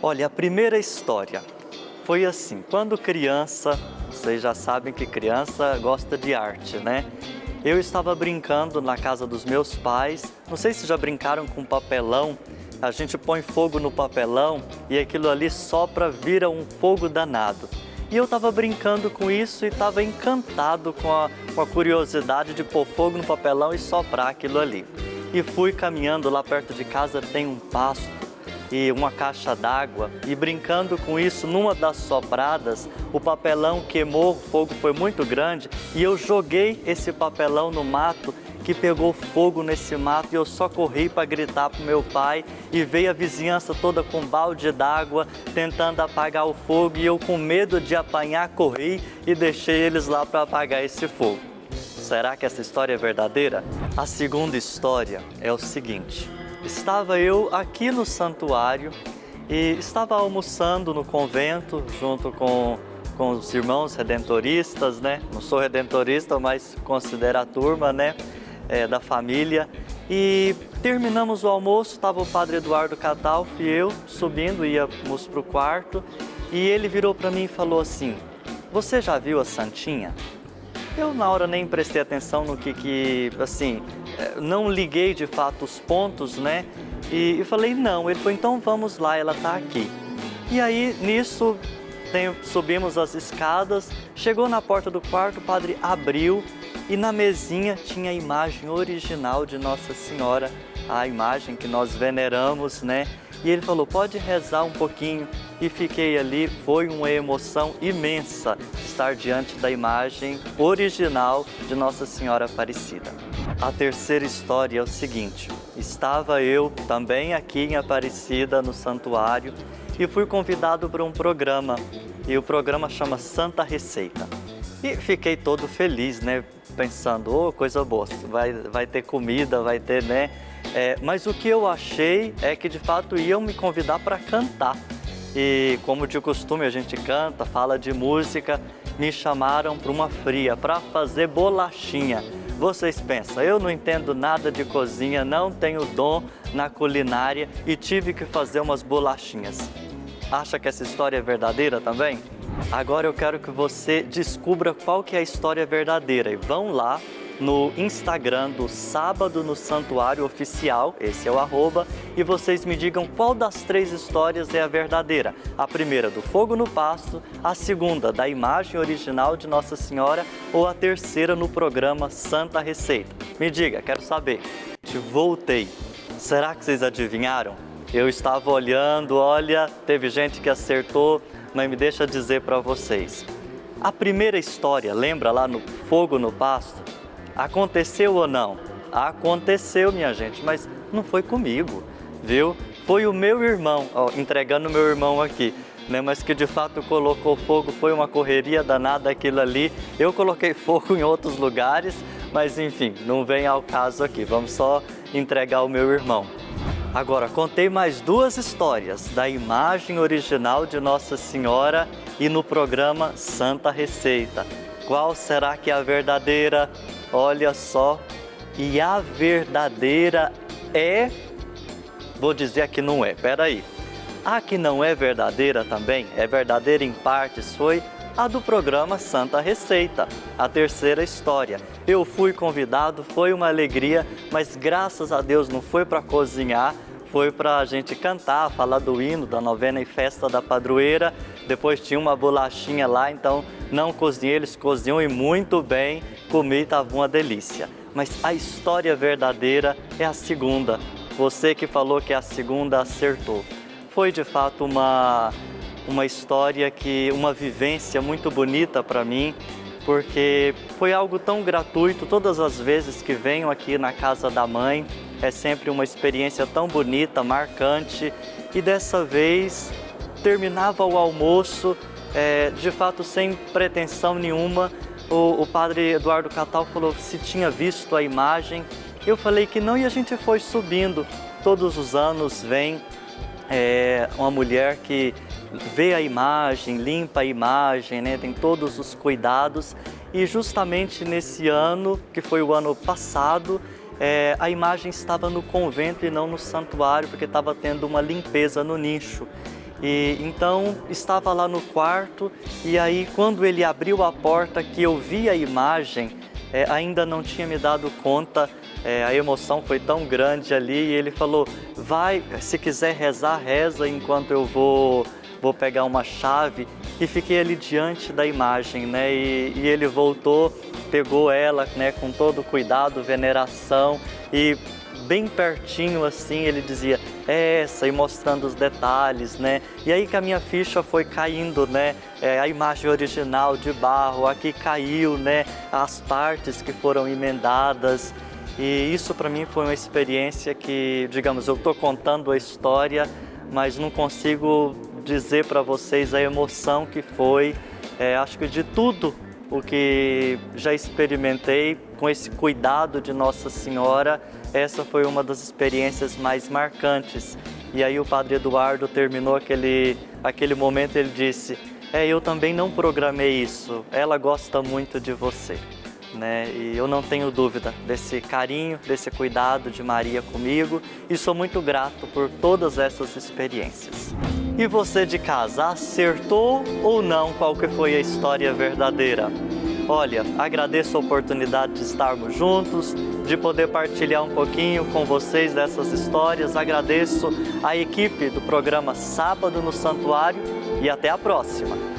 Olha, a primeira história foi assim, quando criança, vocês já sabem que criança gosta de arte, né? Eu estava brincando na casa dos meus pais, não sei se já brincaram com papelão, a gente põe fogo no papelão e aquilo ali sopra, vira um fogo danado. E eu estava brincando com isso e estava encantado com a curiosidade de pôr fogo no papelão e soprar aquilo ali. E fui caminhando lá perto de casa, tem um pasto e uma caixa d'água, e brincando com isso, numa das sopradas, o papelão queimou, o fogo foi muito grande e eu joguei esse papelão no mato, que pegou fogo nesse mato, e eu só corri para gritar para o meu pai, e veio a vizinhança toda com balde d'água tentando apagar o fogo, e eu com medo de apanhar corri e deixei eles lá para apagar esse fogo. Será que essa história é verdadeira? A segunda história é o seguinte: estava eu aqui no santuário e estava almoçando no convento junto com os irmãos redentoristas, né? Não sou redentorista, mas considero a turma, né? Da família. E terminamos o almoço, estava o padre Eduardo Catalfo e eu subindo, íamos para o quarto, e ele virou para mim e falou assim: "Você já viu a Santinha?" Eu na hora nem prestei atenção no que assim, não liguei de fato os pontos, né? E falei não. Ele falou: "Então vamos lá, ela está aqui." E aí nisso subimos as escadas, chegou na porta do quarto, o padre abriu e na mesinha tinha a imagem original de Nossa Senhora, a imagem que nós veneramos, né? E ele falou: "Pode rezar um pouquinho." E fiquei ali, foi uma emoção imensa estar diante da imagem original de Nossa Senhora Aparecida. A terceira história é o seguinte: estava eu também aqui em Aparecida, no santuário, e fui convidado para um programa, e o programa chama Santa Receita. E fiquei todo feliz, né? Pensando, oh, coisa boa, vai ter comida, vai ter, né? Mas o que eu achei é que de fato iam me convidar para cantar. E como de costume a gente canta, fala de música, me chamaram para uma fria, para fazer bolachinha. Vocês pensam, eu não entendo nada de cozinha, não tenho dom na culinária e tive que fazer umas bolachinhas. Acha que essa história é verdadeira também? Agora eu quero que você descubra qual que é a história verdadeira, e vão lá no Instagram do Sábado no Santuário Oficial, esse é o @, e vocês me digam qual das três histórias é a verdadeira. A primeira do fogo no pasto, a segunda da imagem original de Nossa Senhora, ou a terceira no programa Santa Receita. Me diga, quero saber. Voltei. Será que vocês adivinharam? Eu estava olhando, olha, teve gente que acertou, mas me deixa dizer para vocês. A primeira história, lembra lá no fogo no pasto? Aconteceu ou não? Aconteceu, minha gente, mas não foi comigo, viu? Foi o meu irmão, entregando o meu irmão aqui, né? Mas que de fato colocou fogo, foi uma correria danada aquilo ali. Eu coloquei fogo em outros lugares, mas enfim, não vem ao caso aqui, vamos só entregar o meu irmão. Agora, contei mais duas histórias da imagem original de Nossa Senhora e no programa Santa Receita. Qual será que é a verdadeira? Olha só, e a verdadeira é... Vou dizer a que não é, peraí. A que não é verdadeira também, é verdadeira em partes, foi a do programa Santa Receita, a terceira história. Eu fui convidado, foi uma alegria, mas graças a Deus não foi para cozinhar, foi para a gente cantar, falar do hino, da novena e festa da padroeira. Depois tinha uma bolachinha lá, então não cozinhei, eles cozinham e muito bem, comi, estava uma delícia. Mas a história verdadeira é a segunda. Você que falou que a segunda acertou. Foi de fato uma história, uma vivência muito bonita para mim, porque foi algo tão gratuito. Todas as vezes que venho aqui na casa da mãe, é sempre uma experiência tão bonita, marcante. E dessa vez, terminava o almoço, de fato sem pretensão nenhuma. O padre Eduardo Catalfo falou se tinha visto a imagem. Eu falei que não, e a gente foi subindo. Todos os anos vem uma mulher que vê a imagem, limpa a imagem, né? Tem todos os cuidados. E justamente nesse ano, que foi o ano passado, a imagem estava no convento e não no santuário, porque estava tendo uma limpeza no nicho. E então estava lá no quarto e aí quando ele abriu a porta que eu vi a imagem, ainda não tinha me dado conta, a emoção foi tão grande ali e ele falou, vai, se quiser rezar, reza enquanto eu vou pegar uma chave. E fiquei ali diante da imagem, né? E ele voltou, pegou ela, né, com todo cuidado, veneração e bem pertinho assim, ele dizia, é essa, e mostrando os detalhes, né? E aí que a minha ficha foi caindo, né? A imagem original de barro, aqui caiu, né? As partes que foram emendadas. E isso para mim foi uma experiência que, digamos, eu estou contando a história, mas não consigo dizer para vocês a emoção que foi. Acho que de tudo o que já experimentei, com esse cuidado de Nossa Senhora, essa foi uma das experiências mais marcantes. E aí o Padre Eduardo terminou aquele momento, ele disse, eu também não programei isso, ela gosta muito de você. Né? E eu não tenho dúvida desse carinho, desse cuidado de Maria comigo e sou muito grato por todas essas experiências. E você de casa, acertou ou não qual que foi a história verdadeira? Olha, agradeço a oportunidade de estarmos juntos, de poder partilhar um pouquinho com vocês dessas histórias. Agradeço a equipe do programa Sábado no Santuário e até a próxima!